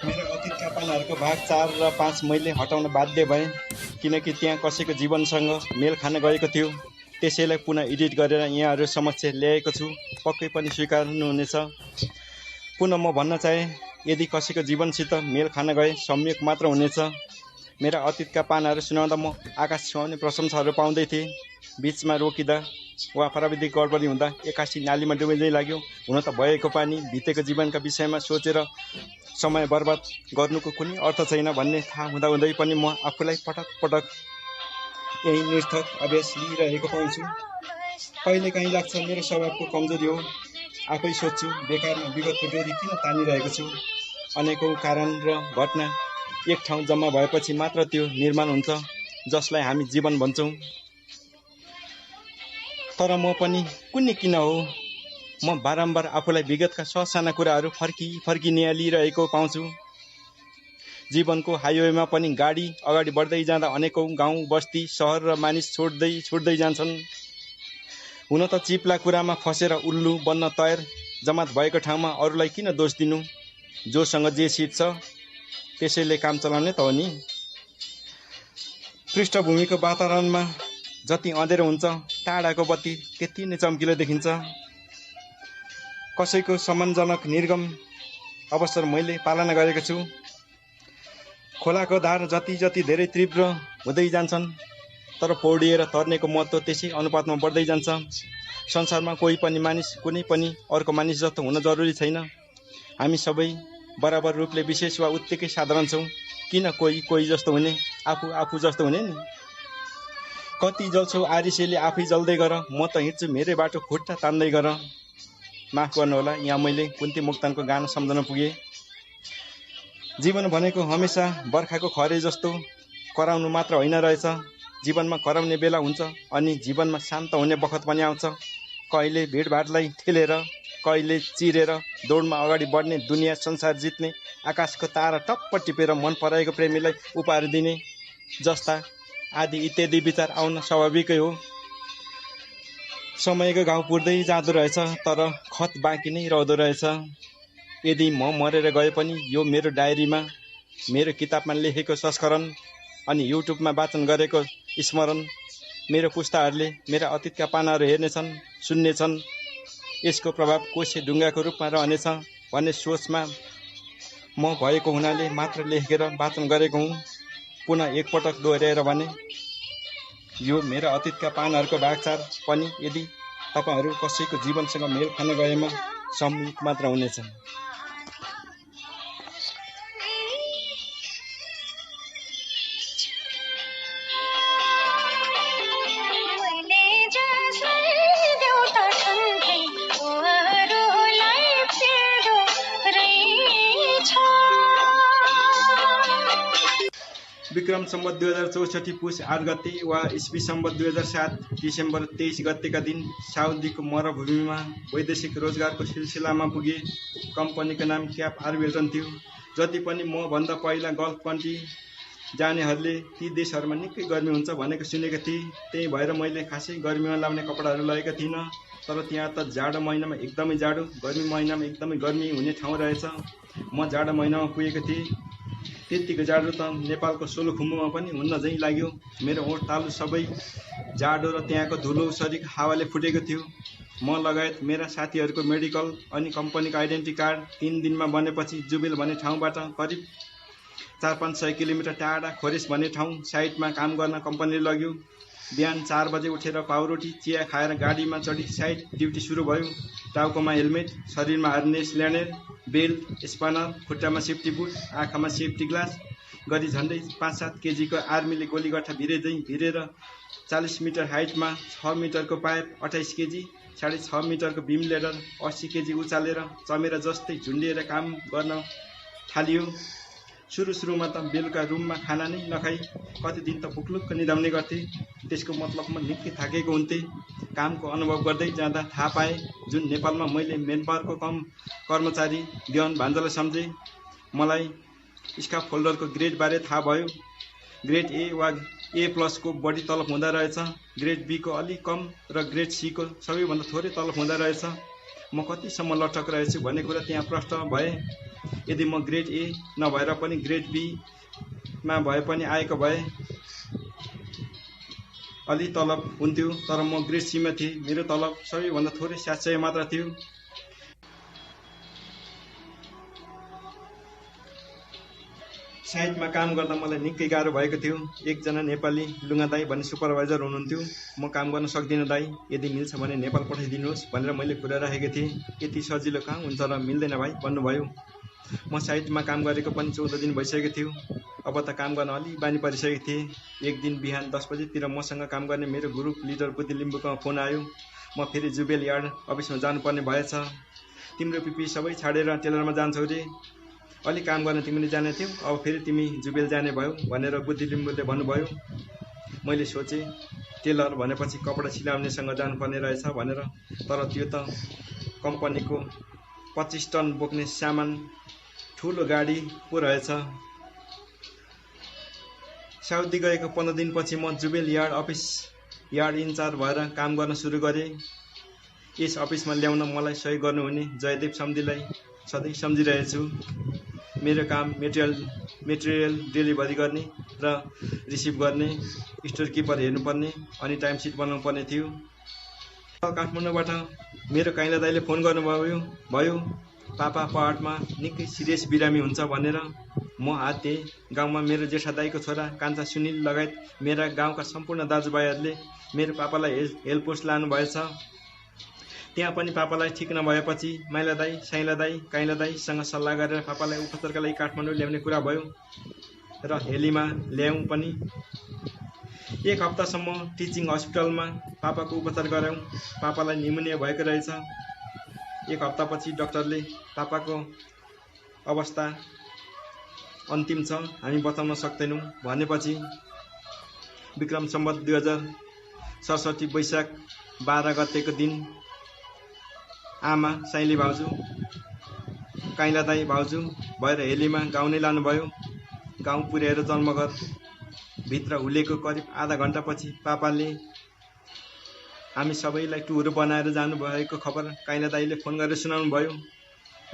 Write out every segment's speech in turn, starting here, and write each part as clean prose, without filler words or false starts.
मेरो अतीतका पानाहरूको भाग 4 र 5 मैले हटाउन बाध्य भएँ किनकि त्यहाँ कसैको जीवनसँग मेल खान गएको थियो। त्यसैलाई पुनः एडिट गरेर यहाँहरू समक्ष ल्याएको छु। पक्कै पनि स्वीकार्नुहुनेछ। पुनः म भन्न चाहे, यदि कसैको जीवनसित मेल खान गए संयोग मात्र हुनेछ। मेरा अतीतका पानाहरू सुनाउँदा म आकाश छुवाउने प्रशंसाहरू पाउँदै थिएँ। बीचमा रोकिँदा वा प्राविधिक गडबडी हुँदा एक्कासी नालीमा डुबिँदै लाग्यो। हुन त भएको पानी बितेको जीवनका विषयमा सोचेर समय बर्बाद गर्नुको कुनै अर्थ छैन भन्ने थाहा हुँदाहुँदै पनि म आफूलाई पटक पटक यही निर्थक अभ्यास लिइरहेको पाउँछु। कहिलेकाहीँ लाग्छ मेरो स्वभावको कमजोरी हो। आफै सोध्छु, बेकारमा विगतको डोरी किन तानिरहेको छु। अनेकौं कारण र घटना एक ठाउँ जम्मा भएपछि मात्र त्यो निर्माण हुन्छ जसलाई हामी जीवन भन्छौँ। तर म पनि कुनै किन हो, म बारम्बार आफूलाई विगतका ससाना कुराहरू फर्की निहालिरहेको पाउँछु। जीवनको हाइवेमा पनि गाडी अगाडि बढ्दै जाँदा अनेकौं गाउँ बस्ती सहर र मानिस छुट्दै जान्छन्। हुन त चिप्ला कुरामा फसेर उल्लु बन्न तयार जमात भएको ठाउँमा अरूलाई किन दोष दिनु। जोसँग जे सिट छ त्यसैले काम चलाउने त हो नि। पृष्ठभूमिको वातावरणमा जति अँधेरो हुन्छ टाढाको बत्ती त्यति नै चम्किलो देखिन्छ। कसैको सम्मानजनक निर्गम अवसर मैले पालना गरेको छु। खोलाको धार जति धेरै तीव्र हुँदै जान्छन् तर पौडिएर तर्नेको महत्त्व त्यसै अनुपातमा बढ्दै जान्छ। संसारमा कोही पनि मानिस कुनै पनि अर्को मानिस जस्तो हुन जरुरी छैन। हामी सबै बराबर रूपले विशेष वा उत्तिकै साधारण छौँ। किन कोही जस्तो हुने, आफू जस्तो हुने नि। कति जल्छौ आरिसेले आफै जल्दै गर, म त हिँड्छु मेरै बाटो खुट्टा तान्दै गर। माफ गर्नुहोला, यहाँ मैले कुन्ती मोक्तानको गाना सम्झन पुगेँ। जीवन भनेको हमेसा बर्खाको खरे जस्तो कराउनु मात्र होइन रहेछ। जीवनमा कराउने बेला हुन्छ अनि जीवनमा शान्त हुने बखत पनि आउँछ। कहिले भिडभाडलाई ठेलेर, कहिले चिरेर दौडमा अगाडि बढ्ने, दुनियाँ संसार जित्ने, आकाशको तारा टप्प टिपेर मन पराएको प्रेमीलाई उपहार दिने जस्ता आदि इत्यादि विचार आउन स्वाभाविकै हो। समयको घाउ पुर्दै जाँदो रहेछ तर खत बाँकी नै रहँदो रहेछ। यदि म मरेर गए पनि यो मेरो डायरीमा, मेरो किताबमा लेखेको संस्करण अनि युट्युबमा वाचन गरेको स्मरण मेरो पुस्ताहरूले मेरा अतीतका पानाहरू हेर्नेछन्, सुन्नेछन्। यसको प्रभाव कोसे ढुङ्गाको रूपमा रहनेछ भन्ने सोचमा म भएको हुनाले मात्र लेखेर वाचन गरेको हुँ। पुनः एकपटक दोहोऱ्याएर भने, यो मेरा अतीतका पानाहरूको भाग 4 पनि यदि तपाईहरू कसैको जीवनसँग मेल खान गएमा सम्मिलित मात्र हुनेछ। विक्रम सम्वत 2064 पुष 8 गते वा ईस्वी सम्वत 2007 डिसेम्बर 23 गतेका दिन साउदीको मरुभूमिमा वैदेशिक रोजगारको सिलसिलामा पुगे। कम्पनीको नाम क्याप आर्बिल्टन थियो। जति पनि म भन्दा पहिला गल्फ कन्ट्री जानेहरूले ती देशहरूमा निकै गर्मी हुन्छ भनेको सुनेको थिएँ। त्यही भएर मैले खासै गर्मीमा लाउने कपडाहरू लगेका थिइनँ। तर त्यहाँ त जाडो महिनामा एकदमै जाडो, गर्मी महिनामा एकदमै गर्मी हुने ठाउँ रहेछ। म जाडो महिनामा पुगेको थिएँ। त्यतिको जाडो त नेपालको सोलुखुम्बुमा पनि हुन्न झैँ लाग्यो। मेरो ओठ तालु सबै जाडो र त्यहाँको धुलो सरिक हावाले फुटेको थियो। म लगायत मेरा साथीहरूको मेडिकल अनि कम्पनीको आइडेन्टिटी कार्ड 3 दिनमा बनेपछि जुबिल भन्ने ठाउँबाट करिब 400-500 किलोमिटर टाढा खोरेस भन्ने ठाउँ साइटमा काम गर्न कम्पनीले लग्यो। बिहान 4 बजे उठेर पाउरोटी चिया खाएर गाडीमा चढी साइट ड्युटी सुरु भयो। टाउकोमा हेलमेट, शरीरमा हार्नेस, ल्यान्डर, बेल्ट, स्पानर, खुट्टामा सेफ्टी बुट, आँखामा सेफ्टी ग्लास गरी झन्डै 5-7 केजीको आर्मीले गोलीगट्ठा भिरेर 40 मिटर हाइटमा 6 मिटरको पाइप 28 केजी, 6.5 मिटरको बिम लेडर 80 केजी उचालेर चमेरा जस्तै झुन्डिएर काम गर्न थालियो। सुरुमा त बेलुका रुममा खाना नै नखाई कति दिन त भुक्लुक्क निदाउने गर्थे। त्यसको मतलब म निकै थाकेको हुन्थेँ। कामको अनुभव गर्दै जाँदा थाहा पाएँ जुन नेपालमा मैले मेनपावरको कम कर्मचारी देवन भान्जालाई सम्झे। मलाई स्काफ फोल्डरको ग्रेडबारे थाहा भयो। ग्रेड ए वा A+ को बढी तलब हुँदा रहेछ, ग्रेड B को अलि कम र ग्रेड C को सबैभन्दा थोरै तलब हुँदा रहेछ। म कतिसम्म लटक रहेछु भन्ने कुरा त्यहाँ प्रश्न भए। यदि म ग्रेड A नभएर पनि ग्रेड B मा भए पनि आएको भए अलि तलब हुन्थ्यो, तर म ग्रेड C मा थिएँ। मेरो तलब सबैभन्दा थोरै 700 मात्र थियो। साइटमा काम गर्दा मलाई निकै गाह्रो भएको थियो। एकजना नेपाली लुगा दाई भन्ने सुपरभाइजर हुनुहुन्थ्यो। म काम गर्न सक्दिनँ दाई, यदि मिल्छ भने नेपाल पठाइदिनुहोस् भनेर मैले कुरा राखेको थिएँ। यति सजिलो कहाँ हुन्छ र, मिल्दैन भाइ भन्नुभयो। म साइटमा काम गरेको पनि 14 दिन भइसकेको थियो। अब त काम गर्न अलि बानी परिसकेको थिएँ। एक दिन बिहान 10 बजेतिर मसँग काम गर्ने मेरो ग्रुप लिडर बुद्धि लिम्बुकोमा फोन आयो। म फेरि जुबेल यार्ड अफिसमा जानुपर्ने भएछ। तिम्रो पिपी सबै छाडेर टेलरमा जान्छौ रे, अलि काम गर्न तिमीले जाने थियौ, अब फेरि तिमी जुबेल जाने भयो भनेर बुद्धि लिम्बुले भन्नुभयो। मैले सोचेँ टेलर भनेपछि कपडा सिलाउनेसँग जानुपर्ने रहेछ भनेर, तर त्यो त कम्पनीको 25 टन बोक्ने सामान ठुलो गाडी पो रहेछ। साउदी गएको 15 दिनपछि म जुबेल यार्ड इन्चार्ज भएर काम गर्न सुरु गरेँ। यस अफिसमा ल्याउन मलाई सहयोग गर्नुहुने जयदेव सम्धीलाई सधैँ सम्झिरहेछु। मेरो काम मेटेरियल डेलिभरी गर्ने र रिसिभ गर्ने, स्टोर किपर हेर्नुपर्ने अनि टाइम सिट बनाउनु पर्ने थियो। काठमाडौँबाट मेरो काइला दाइले फोन गर्नुभयो, पापा पहाडमा निकै सिरियस बिरामी हुन्छ भनेर। म हाते गाउँमा मेरो जेठा दाइको छोरा कान्छा सुनिल लगायत मेरा गाउँका सम्पूर्ण दाजुभाइहरूले मेरो पापालाई हेलपोस्ट लानु भएछ। त्यहाँ पनि पापालाई ठिक नभएपछि माइला दाई, साइला दाई, काइला दाईसँग सल्लाह गरेर पापालाई उपचारका लागि काठमाडौँ ल्याउने कुरा भयो र हेलीमा ल्याउँ पनि। 1 हप्तासम्म टिचिङ हस्पिटलमा पापाको उपचार गराउँ। पापालाई निमोनिया भएको रहेछ। 1 हप्तापछि डाक्टरले पापाको अवस्था अन्तिम छ, हामी बचाउन सक्दैनौँ भनेपछि विक्रम सम्वत 2067 वैशाख 12 गतेको दिन आमा साइली भाउजू, काइला दाई भाउजू भएर हेलीमा गाउँ नै लानुभयो। गाउँ पुर्याएर जन्मघर भित्र हुलेको करिब आधा घण्टापछि पापाले हामी सबैलाई टुर बनाएर जानुभएको खबर काइला दाईले फोन गरेर सुनाउनु भयो।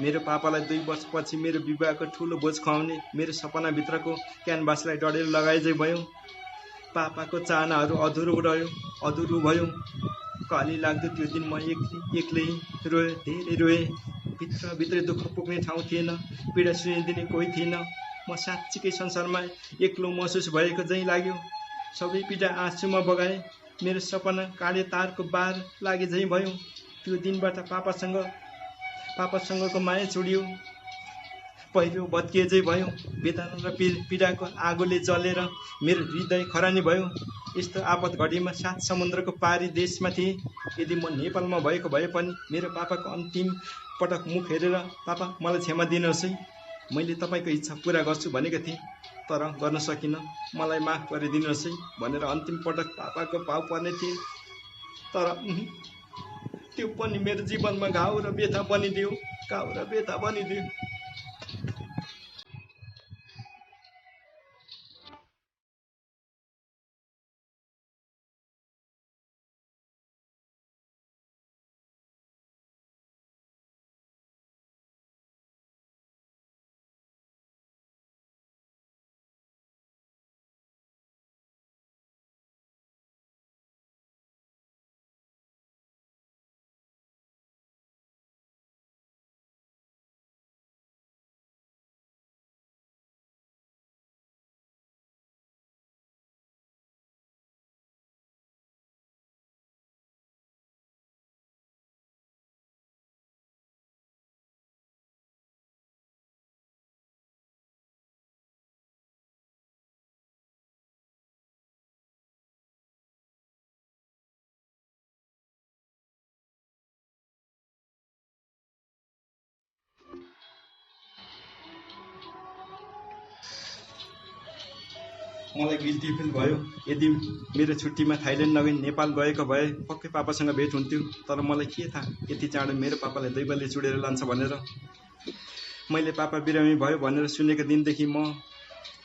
मेरो पापालाई 2 वर्षपछि मेरो विवाहको ठुलो भोज खुवाउने मेरो सपनाभित्रको क्यानभासलाई डढेर लगाइजै भयो। पापाको चाहनाहरू अधुरो भयो। कली लाग्दो त्यो दिन म एक्लै रोएँ, धेरै रोएँ। भित्रभित्रै दुःख पुग्ने ठाउँ थिएन, पीडा सुनिदिने कोही थिएन। म साँच्चीकै संसारमा एक्लो महसुस भएको जै लाग्यो। सबै पीडा आँसुमा बगाएँ। मेरो सपना काँडे तारको बार लागे झै भयो। त्यो दिनबाट पापासँगको माया चुडियो, पहिरो भत्किए झै भयो। वेदना र पीडाको आगोले जलेर मेरो हृदय खरानी भयो। यस्तो आपत घडीमा 7 समुद्रको पारी देशमा थिएँ। यदि म नेपालमा भएको भए पनि मेरो पापाको अन्तिम पटक मुख हेरेर पापा मलाई क्षमा दिनुहोस् है, मैले तपाईँको इच्छा पुरा गर्छु भनेको थिएँ, तर गर्न सकिनँ, मलाई माफ गरिदिनुहोस् है भनेर अन्तिम पटक पापाको भाव पर्ने थिएँ। तर त्यो पनि मेरो जीवनमा घाउ र व्यथा बनिदियो। मलाई गिल्टी फिल भयो। यदि मेरो छुट्टीमा थाइल्यान्ड नगई नेपाल गएको भए पक्कै पापासँग भेट हुन्थ्यो। तर मलाई के थाहा यति चाँडो मेरो पापालाई दैवले चुडेर लान्छ भनेर। मैले पापा बिरामी भयो भनेर सुनेको दिनदेखि म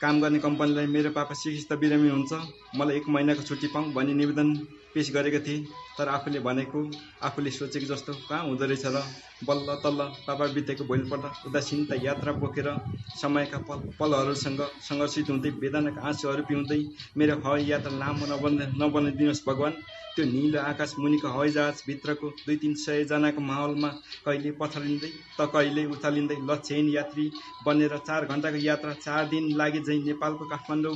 काम गर्ने कम्पनीलाई मेरो पापा चिकित्सा बिरामी हुन्छ, मलाई 1 महिनाको छुट्टी पाऊँ भनी निवेदन पेश गरेको थिएँ। तर आफूले भनेको, आफूले सोचेको जस्तो कहाँ हुँदो रहेछ र। बल्ल तल्ल पापा बितेको भोलिपल्ट उदासीनता यात्रा बोकेर समयका पलहरूसँग सङ्घर्षित हुँदै वेदनाका आँसुहरू पिउँदै मेरो हवाई यात्रा लामो नबनाइदिनुहोस् भगवान्। त्यो निलो आकाश मुनिको हवाईजहाज भित्रको 200-300 जनाको माहौलमा कहिले पथरिँदै त कहिले उचालिँदै लक्ष्यहीन यात्री बनेर 4 घण्टाको यात्रा 4 दिन लागे झैँ नेपालको काठमाडौँ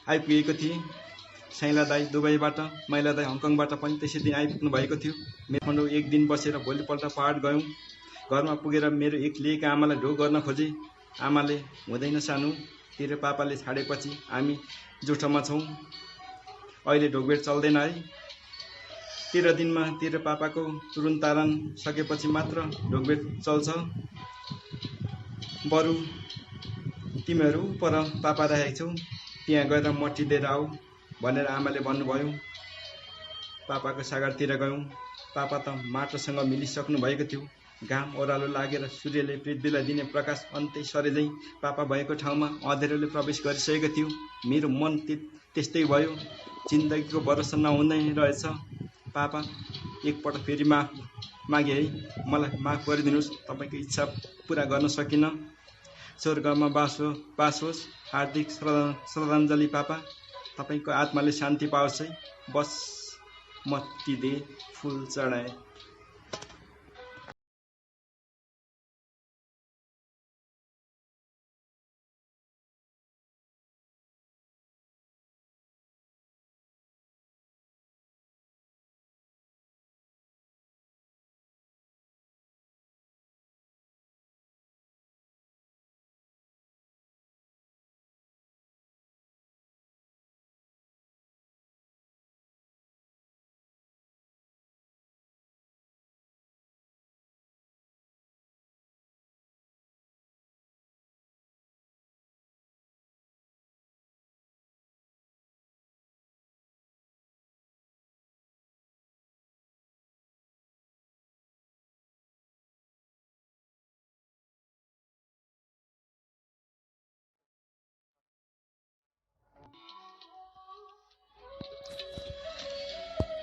आइपुगेको थिएँ। साइला दाई दुबईबाट, माइला दाई हङकङबाट पनि त्यसै दिन आइपुग्नु भएको थियो। काठमाडौँ 1 दिन बसेर भोलिपल्ट पहाड गयौँ। घरमा पुगेर मेरो एक लिएका आमालाई ढोग गर्न खोजे। आमाले हुँदैन सानो, तेरो पापाले छाडेपछि हामी जुठोमा छौँ, अहिले ढोगभेट चल्दैन है। 13 दिनमा तेरो पापाको तुरुन्तारण सकेपछि मात्र ढोगभेट चल्छ। बरु तिमीहरू पर पापा राखेको छौ, त्यहाँ गएर मट्टिदिएर आऊ भनेर आमाले भन्नुभयो। पापाको सागरतिर गयौँ। पापा त माटोसँग मिलिसक्नु भएको थियो। घाम ओह्रालो लागेर सूर्यले पृथ्वीलाई दिने प्रकाश अन्तै सरेझैँ पापा भएको ठाउँमा अँध्यारोले प्रवेश गरिसकेको थियो। मेरो मन त्यस्तै भयो, जिन्दगीको भरोसा नहुँदै रहेछ। पापा एकपल्ट फेरि माफ मागे है, मलाई माफ गरिदिनुहोस्, तपाईँको इच्छा पुरा गर्न सकिनँ। स्वर्गमा बास होस्। हार्दिक श्रद्धाञ्जली पापा, तपाईँको आत्माले शान्ति पाओस् है। बस मट्टी दे फुल चढाए।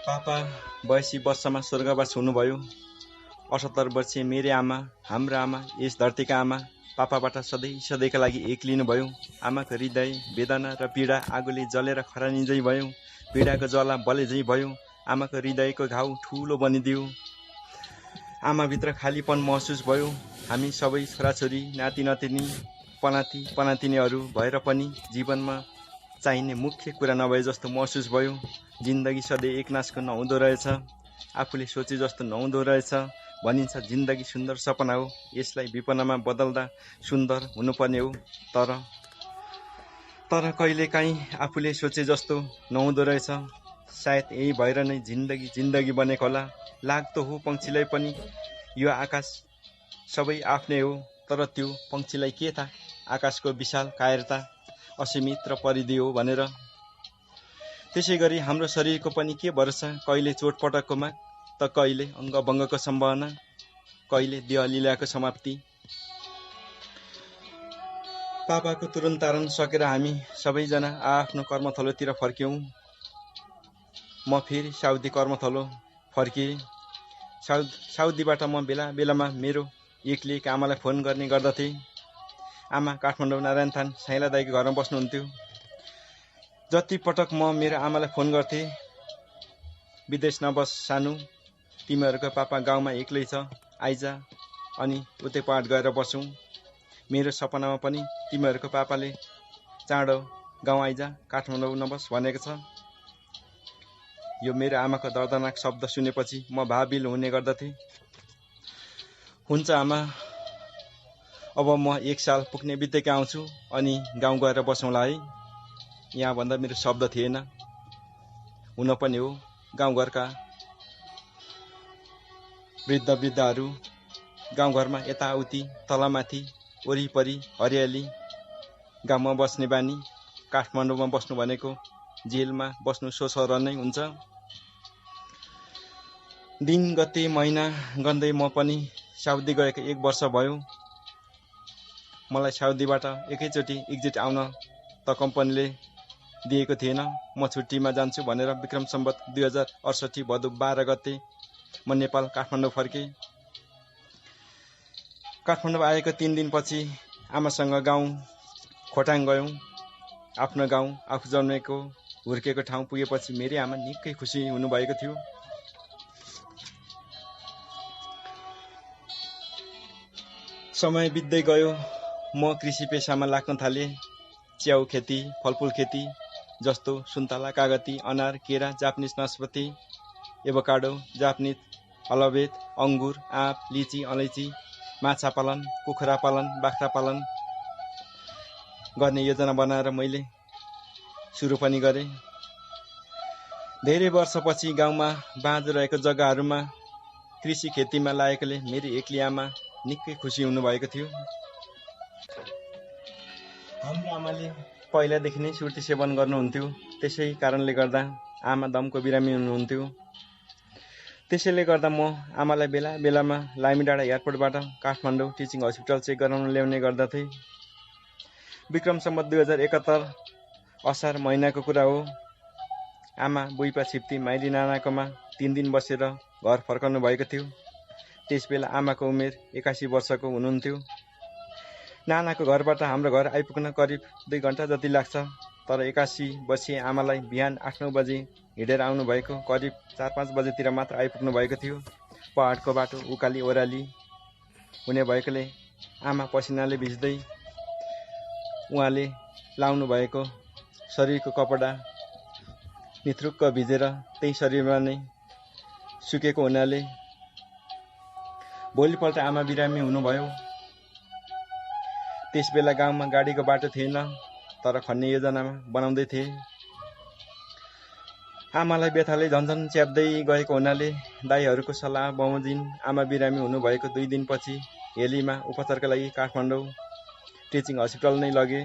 पापा 82 वर्षमा स्वर्गवास हुनुभयो। 78 वर्षीय मेरी आमा, हाम्रो आमा, यस धरतीका आमा, पापाबाट सधैँका लागि एक्लिनुभयो। आमाको हृदय वेदना र पीडा आगोले जलेर खरानिँदै भयो। पीडाको ज्वाला बलेझै भयो। आमाको हृदयको घाउ ठुलो बनिदियो। आमाभित्र खालीपन महसुस भयो। हामी सबै छोराछोरी, नाति नातिनी, पनातिनीहरू भएर पनि जीवनमा चाहिने मुख्य कुरा नभए जस्तो महसुस भयो। जिन्दगी सधैँ एकनासको नहुँदो रहेछ, आफूले सोचे जस्तो नहुँदो रहेछ। भनिन्छ जिन्दगी सुन्दर सपना हो, यसलाई विपनामा बदल्दा सुन्दर हुनुपर्ने हो। तर कहिलेकाहीँ आफूले सोचे जस्तो नहुँदो रहेछ। सायद यही भएर नै जिन्दगी बनेको होला। लाग्दो हो पक्षीलाई पनि यो आकाश सबै आफ्नै हो, तर त्यो पक्षीलाई के थाहा आकाशको विशाल कायरता असीमित र परिधि हो भनेर। त्यसै गरी हाम्रो शरीरको पनि के भरोसा, कहिले चोटपटककोमा त कहिले अङ्गभङ्गको सम्भावना, कहिले देहलीलाको समाप्ति। पापाको तुरुन्तारण सकेर हामी सबैजना आफ्नो कर्मथलोतिर फर्क्यौँ। म फेरि साउदी कर्मथलो फर्किएँ। साउदीबाट म बेला बेलामा मेरो एक्लिएका आमालाई फोन गर्ने गर्दथेँ। आमा काठमाडौँ नारायणथान साइला दाईको घरमा बस्नुहुन्थ्यो। जति पटक म मेरो आमालाई फोन गर्थेँ, विदेश नबस सानो, तिमीहरूको पापा गाउँमा एक्लै छ, आइजा अनि उतै पहाड गएर बसौँ। मेरो सपनामा पनि तिमीहरूको पापाले चाँडो गाउँ आइजा, काठमाडौँ नबस भनेको छ। यो मेरो आमाको दर्दनाक शब्द सुनेपछि म भावविल हुने गर्दथेँ। हुन्छ आमा, अब म 1 साल पुग्ने बित्तिकै आउँछु अनि गाउँ गएर बसौँला है। यहाँ भन्दा मेरो शब्द थिएन। हुन पनि हो, गाउँघरका वृद्धहरू गाउँघरमा यताउति तलमाथि वरिपरि हरियाली, गाउँमा बस्ने बानी, काठमाडौँमा बस्नु भनेको जेलमा बस्नु सोसर नै हुन्छ। दिन गते महिना गन्दै म पनि साउदी गएको 1 वर्ष भयो। मलाई साउदीबाट एकैचोटि एक्जिट आउन त कम्पनीले दिएको थिएन। म छुट्टीमा जान्छु भनेर विक्रम सम्वत 2068 भदौ 12 गते म नेपाल काठमाडौँ फर्केँ। काठमाडौँ आएको 3 दिनपछि आमासँग गाउँ खोटाङ गयौँ। आफ्नो गाउँ, आफू जन्मेको हुर्केको ठाउँ पुगेपछि मेरी आमा निकै खुसी हुनुभएको थियो। समय बित्दै गयो, म कृषि पेसामा लाग्न थालेँ। च्याउ खेती, फलफुल खेती जस्तो सुन्तला, कागती, अनार, केरा, जापानिज नासपति, एभोकाडो, जापानिज अलवेद, अंगुर, आँप, लिची, अलैँची, माछा पालन, कुखुरा पालन, बाख्रा पालन गर्ने योजना बनाएर मैले सुरु पनि गरेँ। धेरै वर्षपछि गाउँमा बाँझो रहेको जग्गाहरूमा कृषि खेतीमा लागेकोले मेरी एक्ली आमा निकै खुसी हुनुभएको थियो। हाम्रो आमाले पहिलादेखि नै सुर्ती सेवन गर्नुहुन्थ्यो। त्यसै कारणले गर्दा आमा दमको बिरामी हुनुहुन्थ्यो। त्यसैले गर्दा म आमालाई बेला बेलामा Lamidanda एयरपोर्टबाट Kathmandu teaching hospital check गराउन ल्याउने गर्दथे। विक्रम सम्वत 2071 असार महिनाको कुरा हो। आमा बुइपा छिप्ती माइली नानाकोमा 3 दिन बसेर घर फर्कनु भएको थियो। त्यसबेला आमाको उमेर 81 वर्षको हुनुहुन्थ्यो। नानाको घरबाट हाम्रो घर आइपुग्न करिब 2 घण्टा जति लाग्छ। तर 81 वर्षीय आमालाई बिहान 8-9 बजे हिँडेर आउनु भएको, करिब 4-5 बजेतिर मात्र आइपुग्नु भएको थियो। पहाडको बाटो उकाली ओह्राली हुने भएकोले आमा पसिनाले भिज्दै उहाँले लाउनु भएको शरीरको कपडा निथ्रुक्क भिजेर त्यही शरीरमा नै सुकेको हुनाले भोलिपल्ट आमा बिरामी हुनुभयो। त्यसबेला गाउँमा गाडीको बाटो थिएन, तर खन्ने योजना बनाउँदै थिए। आमालाई व्यथाले झन्झन च्याप्दै गएको हुनाले दाइहरूको सल्लाह बमोजिम आमा बिरामी हुनुभएको 2 दिनपछि हेलीमा उपचारका लागि काठमाडौँ टिचिङ हस्पिटल नै लगे।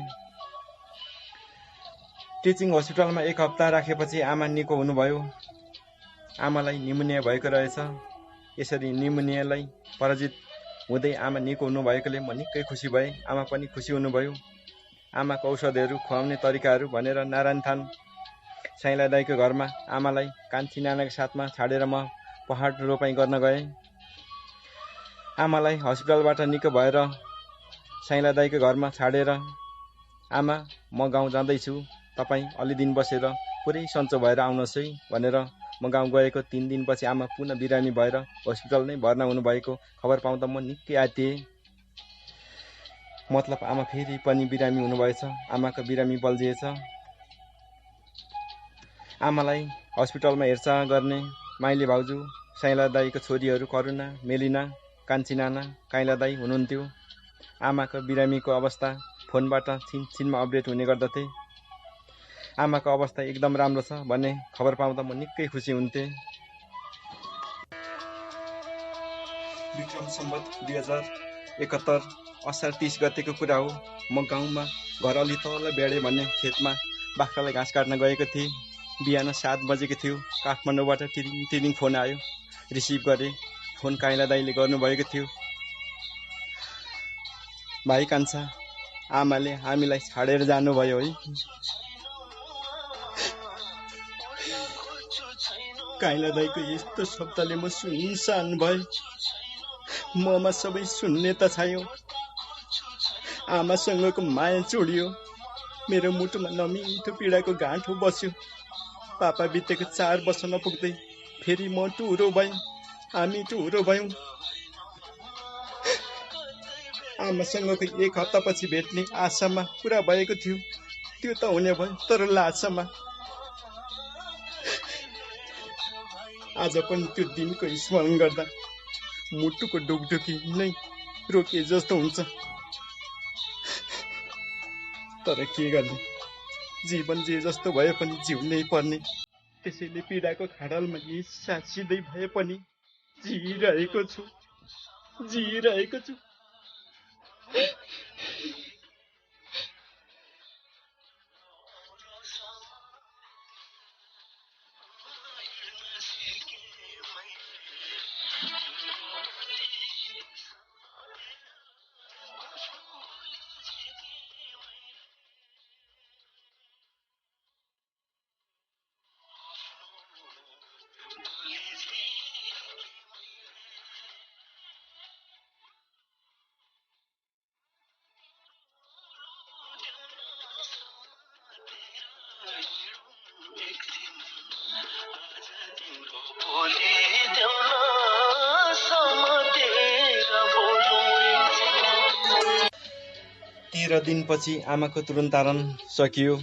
टिचिङ हस्पिटलमा 1 हप्ता राखेपछि आमा निको हुनुभयो। आमालाई निमोनिया भएको रहेछ। यसरी निमोनियालाई पराजित हुँदै आमा निको हुनुभएकोले म निकै खुसी भएँ। आमा पनि खुसी हुनुभयो। आमाको औषधहरू खुवाउने तरिकाहरू भनेर नारायणथान साइला दाइको घरमा आमालाई कान्छी नानाको साथमा छाडेर म पहाड रोपाइँ गर्न गएँ। आमालाई हस्पिटलबाट निको भएर साइला दाइको घरमा छाडेर आमा म गाउँ जाँदैछु, तपाईँ अलि दिन बसेर पुरै सन्चो भएर आउनुहोस् है भनेर म गाउँ गएको 3 दिनपछि आमा पुनः बिरामी भएर हस्पिटल नै भर्ना हुनुभएको खबर पाउँदा म निकै आत्तिएँ। मतलब आमा फेरि पनि बिरामी हुनुभएछ। आमाको बिरामी बल्झिएछ। आमालाई हस्पिटलमा हेरचाह गर्ने माइली भाउजू, साइला दाइको छोरीहरू करुणा, मेलिना, कान्छी नाना, काइला दाइ हुनुहुन्थ्यो। आमाको बिरामीको अवस्था फोनबाट छिनछिनमा अपडेट हुने गर्दथे। आमाको अवस्था एकदम राम्रो छ भन्ने खबर पाउँदा म निकै खुसी हुन्थेँ। विक्रम सम्वत 2071 असार 30 गतेको कुरा हो। म गाउँमा घर अलि तल बेडे भन्ने खेतमा बाख्रालाई घाँस काट्न गएको थिएँ। बिहान 7 बजेको थियो। काठमाडौँबाट टिरिङ फोन आयो। रिसिभ गरेँ। फोन काइला दाइले गर्नुभएको थियो। भाइ कान्छा, आमाले हामीलाई छाडेर जानुभयो है। काइला दाइको यस्तो शब्दले म सुनसान भएँ। ममा सबै शून्यता छायो। आमासँगको माया चुडियो। मेरो मुटुमा नमिठो पीडाको गाँठो बस्यो। पापा बितेको 4 वर्ष नपुग्दै फेरि म टुरो भएँ। हामी टुरो भयौँ। आमासँगको 1 हप्तापछि भेट्ने आशामा पुरा भएको थियो। त्यो त हुने भयो, तर लासामा आज पनि त्यो दिनको स्मरण गर्दा मुटुको ढुकढुकी नै रोकिए जस्तो हुन्छ। तर के गर्ने, जीवन जे जस्तो भए पनि जिउनै पर्ने। त्यसैले पीडाको खाडलमा सासिँदै भए पनि जिइरहेको छु। 13 दिनपछि आमाको तुरुन्तारण सकियो।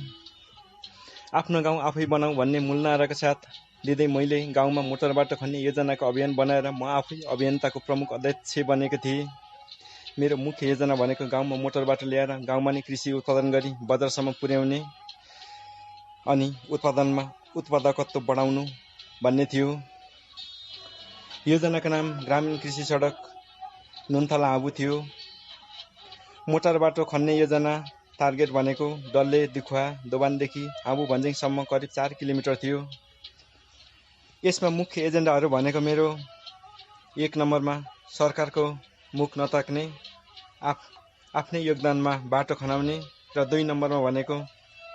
आफ्नो गाउँ आफै बनाऊ भन्ने मूल नाराका साथ लिँदै मैले गाउँमा मोटर बाटो खन्ने योजनाको अभियान बनाएर म आफै अभियन्ताको प्रमुख अध्यक्ष बनेको थिएँ। मेरो मुख्य योजना भनेको गाउँमा मोटर बाटो ल्याएर गाउँमा नै कृषि उत्पादन गरी बजारसम्म पुर्याउने अनि उत्पादकत्व बढाउनु भन्ने थियो। योजनाको नाम ग्रामीण कृषि सडक नुनथला आबु थियो। मोटर बाटो खन्ने योजना टार्गेट भनेको डल्ले दुखुवा दोबानदेखि आबु भन्ज्याङसम्म करिब 4 किलोमिटर थियो। यसमा मुख्य एजेन्डाहरू भनेको मेरो 1 नम्बरमा सरकारको मुख नताक्ने, आफ्नै योगदानमा बाटो खनाउने र 2 नम्बरमा भनेको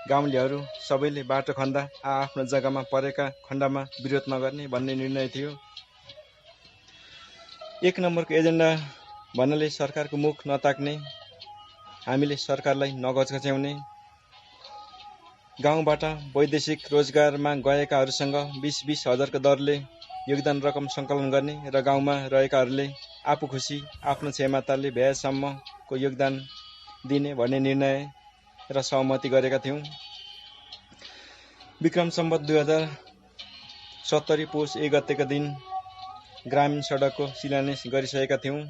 गाउँलेहरू सबैले बाटो खन्दा आफ्नो जग्गामा परेका खण्डमा विरोध नगर्ने भन्ने निर्णय थियो। 1 नम्बरको एजेन्डा भन्नाले सरकारको मुख नताक्ने, हामीले सरकारलाई नगचगच्याउने, गाउँबाट वैदेशिक रोजगारमा गएकाहरूसँग 20-20 हजारको दरले योगदान रकम सङ्कलन गर्ने र गाउँमा रहेकाहरूले आफू खुसी आफ्नो क्षमताले भ्याएसम्मको योगदान दिने भन्ने निर्णय र सहमति गरेका थियौँ। विक्रम सम्वत 2070 पौष 1 गतेका दिन ग्रामीण सडकको शिलान्यास गरिसकेका थियौँ।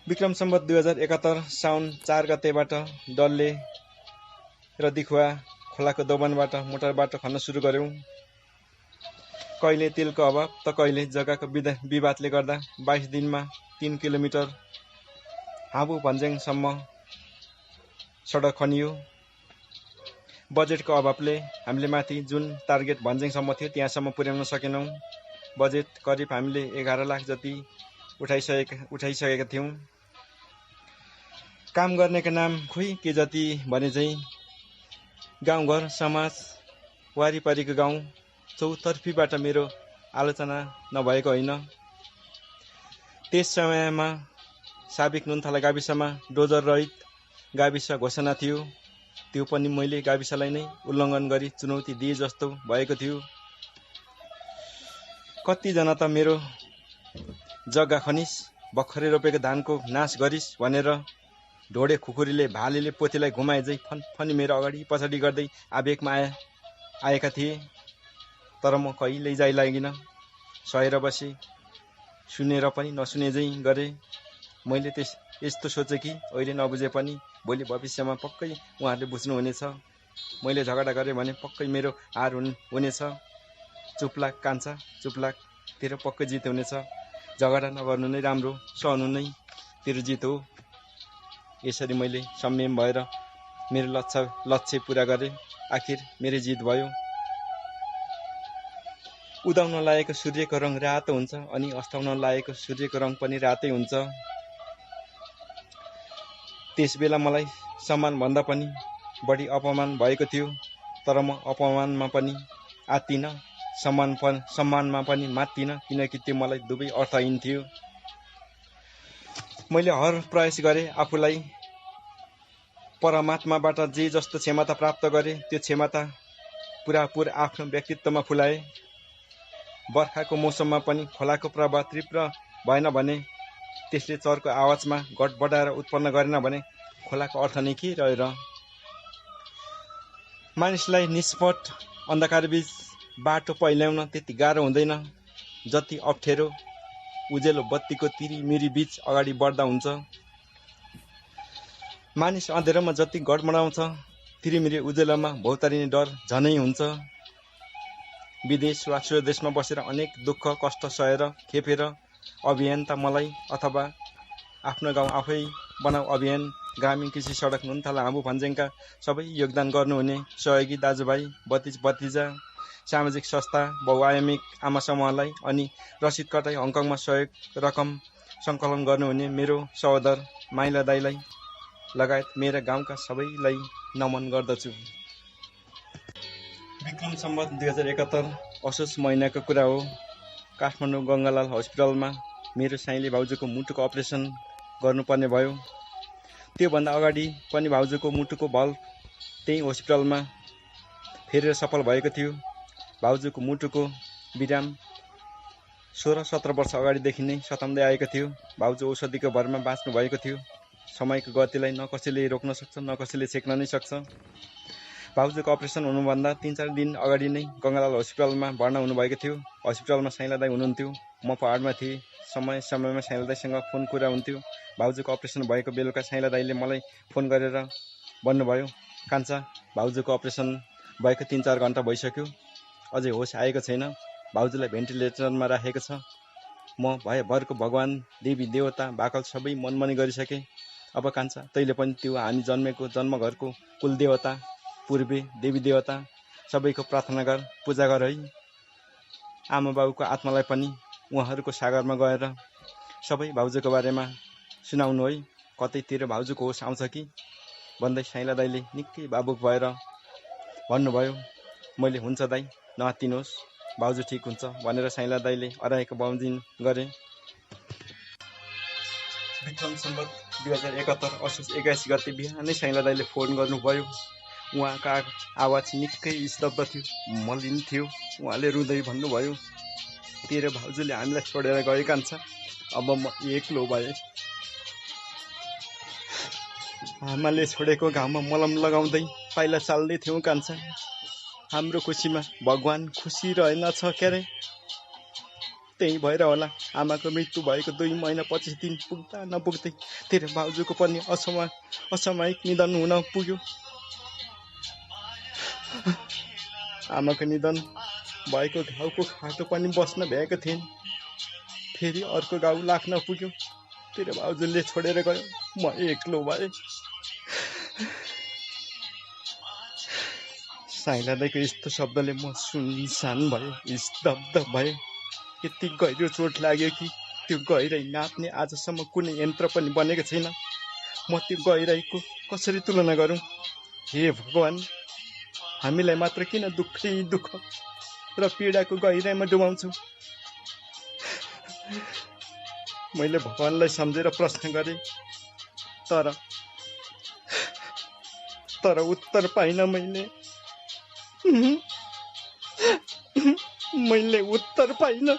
विक्रम सम्वत 2071 साउन 4 गतेबाट डल्ले र दिखुवा खोलाको दोबानबाट मोटर बाटो खन्न सुरु गर्यौँ। कहिले तेलको अभाव त कहिले जग्गाको विवादले गर्दा 22 दिनमा 3 किलोमिटर हाबु भन्ज्याङसम्म सडक खनियो। बजेटको अभावले हामीले माथि जुन टार्गेट भन्ज्याङसम्म थियो त्यहाँसम्म पुर्याउन सकेनौँ। बजेट करिब हामीले 11 लाख जति उठाइसकेका थियौँ। काम गर्नेको नाम खोइ के जति भने चाहिँ गाउँघर समाज वारिपारिको गाउँ चौतर्फीबाट मेरो आलोचना नभएको होइन। त्यस समयमा साबिक नुनथला गाविसमा डोजर रहित गाविस घोषणा थियो। त्यो पनि मैले गाविसलाई नै उल्लङ्घन गरी चुनौती दिए जस्तो भएको थियो। कतिजना त मेरो जग्गा खनिस, भर्खरै रोपेको धानको नाश गरिस् भनेर ढोडे खुकुरीले भालेले पोथीलाई घुमाए झै फनफनी मेरो अगाडि पछाडि गर्दै आवेगमा आएका थिए। तर म कहिल्यै जाइ लागिन, सहेर बसे, सुनेर पनि नसुने झै गरे। मैले यस्तो सोचे कि अहिले नबुझे पनि भोलि भविष्यमा पक्कै उहाँहरूले बुझ्नुहुनेछ। मैले झगडा गरेँ भने पक्कै मेरो हार हुनेछ। चुप्लाक कान्छा चुप्लाक, तेरो पक्कै जित हुनेछ। झगडा नगर्नु नै राम्रो, सहनु नै तेरो जित हो। यसरी मैले संयम भएर मेरो लक्ष्य पूरा गरेँ। आखिर मेरो जित भयो। उदाउन लागेको सूर्यको रङ रातो हुन्छ अनि अस्ताउन लागेको सूर्यको रङ पनि रातै हुन्छ। त्यसबेला मलाई सम्मानभन्दा पनि बढी अपमान भएको थियो। तर म अपमानमा पनि आत्तिन, सम्मानमा पनि मात्तिन, किनकि त्यो मलाई दुवै अर्थहीन थियो। मैले हर प्रयास गरेँ आफूलाई परमात्माबाट जे जस्तो क्षमता प्राप्त गरेँ त्यो क्षमता पुरापुर आफ्नो व्यक्तित्वमा फुलाए। बर्खाको मौसममा पनि खोलाको प्रवाह तीव्र भएन भने, त्यसले चरको आवाजमा घट बढाएर उत्पन्न गरेन भने खोलाको अर्थ नै के रह्यो र? मानिसलाई निष्पट अन्धकारबीच बाटो पहिल्याउन त्यति गाह्रो हुँदैन जति अप्ठ्यारो उजेलो बत्तीको तिरिमिरी बीच अगाडि बढ्दा हुन्छ। मानिस अँधेरोमा जति गडमडाउँछ तिरिमिरी उजेलोमा भौतारिने डर झनै हुन्छ। विदेश वा स्वदेशमा बसेर अनेक दुःख कष्ट सहेर खेपेर अभियन्ता मलाई अथवा आफ्नो गाउँ आफै बनाऊ अभियान, ग्रामीण कृषि सडक नुनथला हाबु भन्ज्याङका सबै योगदान गर्नुहुने सहयोगी दाजुभाइ, भतिजा, सामाजिक संस्था, बहुआयामिक आमा समूहलाई अनि रसिद कटाई हङकङमा सहयोग रकम सङ्कलन गर्नुहुने मेरो सहोदर माइला दाइलाई लगायत मेरा गाउँका सबैलाई नमन गर्दछु। विक्रम सम्वत 2071 असोज महिनाको कुरा हो। काठमाडौँ गङ्गालाल हस्पिटलमा मेरो साइँले भाउजूको मुटुको अपरेसन गर्नुपर्ने भयो। त्योभन्दा अगाडि पनि भाउजूको मुटुको भल्भ त्यही हस्पिटलमा फेरेर सफल भएको थियो। भाउजूको मुटुको विराम 16-17 वर्ष अगाडिदेखि नै सताउँदै आएको थियो। भाउजू औषधिको भरमा बाँच्नु भएको थियो। समयको गतिलाई न कसैले रोक्न सक्छ न कसैले छेक्न नै सक्छ। भाउजूको अपरेसन हुनुभन्दा 3-4 दिन अगाडि नै गङ्गालाल हस्पिटलमा भर्ना हुनुभएको थियो। हस्पिटलमा साइँला दाइ हुनुहुन्थ्यो, म पहाडमा थिएँ। समय समयमा साइँला दाइसँग फोन कुरा हुन्थ्यो। भाउजूको अपरेसन भएको बेलुका साइँला दाइले मलाई फोन गरेर भन्नुभयो, कान्छा भाउजूको अपरेसन भएको 3-4 घन्टा भइसक्यो, अझै होस आएको छैन, भाउजूलाई भेन्टिलेटरमा राखेको छ। म भरको भगवान देवी देवता भाकल सबै मनमनी गरिसके। अब कान्छा तैँले पनि त्यो हामी जन्मेको जन्मघरको कुलदेवता पूर्वे देवी देवता सबैको प्रार्थना गर, पूजा गर है। आमा बाबुको आत्मालाई पनि उहाँहरूको सागरमा गएर सबै भाउजूको बारेमा सुनाउनु है, कतैतिर भाउजूको होस आउँछ कि भन्दै साइँला दाइले निकै भावुक भएर भन्नुभयो। मैले हुन्छ दाइ नआत्तिनुहोस्, भाउजू ठिक हुन्छ भनेर साइँला दाइले अराएको बमोजिम गरे। विक्रम सम्वत 2071 असोज 81 गते बिहानै साइँला दाइले फोन गर्नुभयो। उहाँका आवाज निकै स्तब्ध थियो, मलिन थियो। उहाँले रुँदै भन्नुभयो, तेरो भाउजूले हामीलाई छोडेर गए कान्छा, अब म एक्लो भए। आमाले छोडेको घाउमा मलम लगाउँदै पाइला चाल्दै थियौँ कान्छा। हाम्रो खुसीमा भगवान खुसी रहेनछ क्यारे। त्यही भएर होला आमाको मृत्यु भएको 2 महिना 25 दिन पुग्दा नपुग्दै तेरो भाउजूको पनि असामयिक निधन हुन पुग्यो। आमाको निधन भएको घाउको खाटो पनि बस्न भ्याएको थिएन। फेरि अर्को घाउ लाग्न पुग्यो, तेरो भाउजूले छोडेर गयो, म एक्लो भए। साइँला दाइको यस्तो शब्दले म सुनसान भए, स्तब्ध भए। यति गहिरो चोट लाग्यो कि त्यो गहिराई नाप्ने आजसम्म कुनै यन्त्र पनि बनेको छैन। म त्यो गहिराईको कसरी तुलना गरौँ? हे भगवान, हामीलाई मात्र किन दुःखै दुःख र पीडाको गहिराईमा डुबाउँछु? मैले भगवानलाई सम्झेर प्रश्न गरेँ, तर उत्तर पाइन। मैले उत्तर पाइन।